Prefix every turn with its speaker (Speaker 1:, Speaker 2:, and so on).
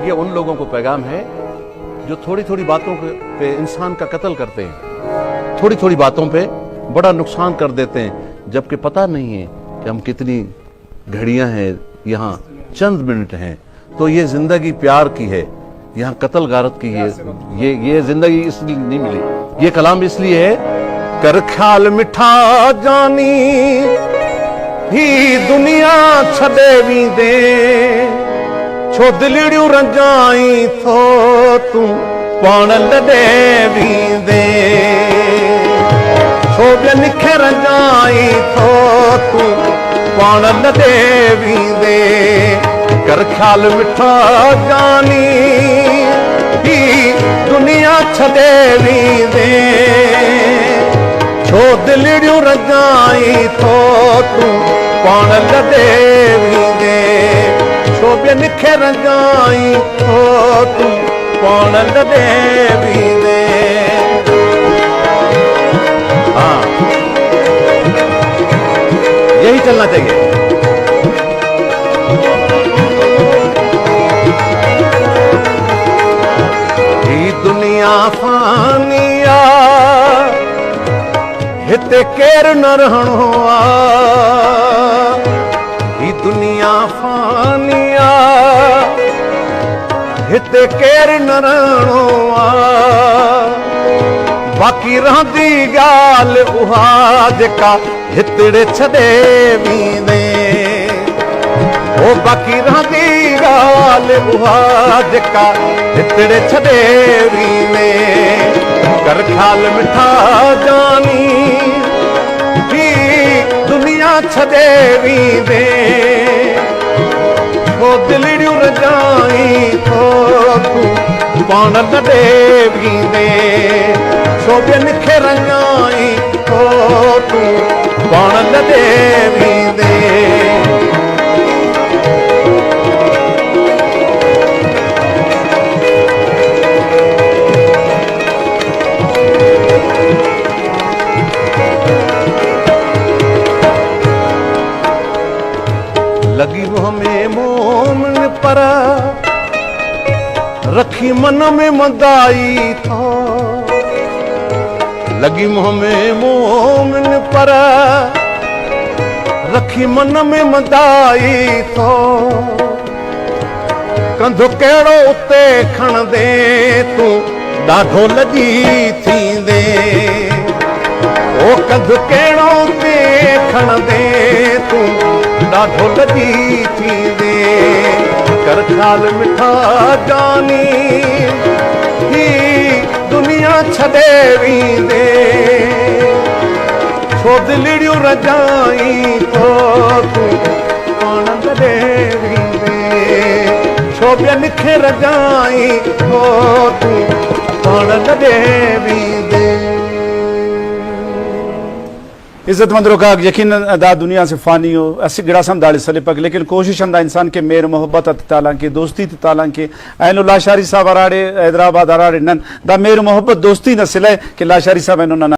Speaker 1: ये उन लोगों को पैगाम है जो थोड़ी थोड़ी बातों पे इंसान का कत्ल करते हैं, थोड़ी थोड़ी बातों पे बड़ा नुकसान कर देते हैं, जबकि पता नहीं है कि हम कितनी घड़ियां हैं, यहाँ चंद मिनट हैं। तो ये जिंदगी प्यार की है, यहाँ कत्ल गारत की है। ये जिंदगी इसलिए नहीं मिली। ये कलाम इसलिए है, कर ख्याल मिठा जानी ही दुनिया छदे भी दे, छो दिलड़ियों रजाई थो तू पाण लॾे भी दे, छो निखे रजाई थो तू पाण लॾे भी दे। कर ख्याल मिठा जानी ही दुनिया छदे भी दे, छो दिलड़ियों रजाई थो तू पाण लॾे भी दे, छो निखे रजाई थो तू पाण लॾे भी दे। हाँ, यही चलना चाहिए। ही दुनिया फानिया हिते केर न रहणो आ, ही दुनिया फानिया हिते केर न रहणो आ। बाक़ी रहंदी ॻाल्हि उहा जेका हितड़े छॾे वेंदे, ओ बाक़ी रहंदी ॻाल्हि उहा जेका हितड़े छॾे वेंदे। कर ख्याल मिठा जानी ही दुनिया छॾे वेंदे, छो दिलड़ियूं रजाई थो तू पाण लॾे वेंदे, छो निखे रजाई थो तू पाण लॾे वेंदे। लगी मुँह में मोमन पर रखी मन में मदाई थो, लगी मुँह में मोमन पर रखी मन में मदाई थो। कंधु कहिड़ो उते खण दे तू ॾाढो लॻी थींदे, ओ कंधु कहिड़ो उते खण दे तू ॾाढो लॻी थींदे। कर ख्याल मिठा जानी ही दुनिया छॾे वेंदे, छो दिलड़ियूं रजाई थो तू पाण लॾे वेंदे, छो निखे रजाई थो तू पाण लॾे वेंदे।
Speaker 2: इज्जतमंद रोका यकीन अदा दुनिया से फानी हो ऐसी गिड़ा समझाड़े सले पक, लेकिन कोशिश अंदा इंसान के मेर मोहब्बत ताला के दोस्ती ताला के ऐनो लाशारी साहब अराड़े हैदराबाद अराड़े नन दा मेर मोहब्बत दोस्ती न सिले कि लाशारी साहब ऐनो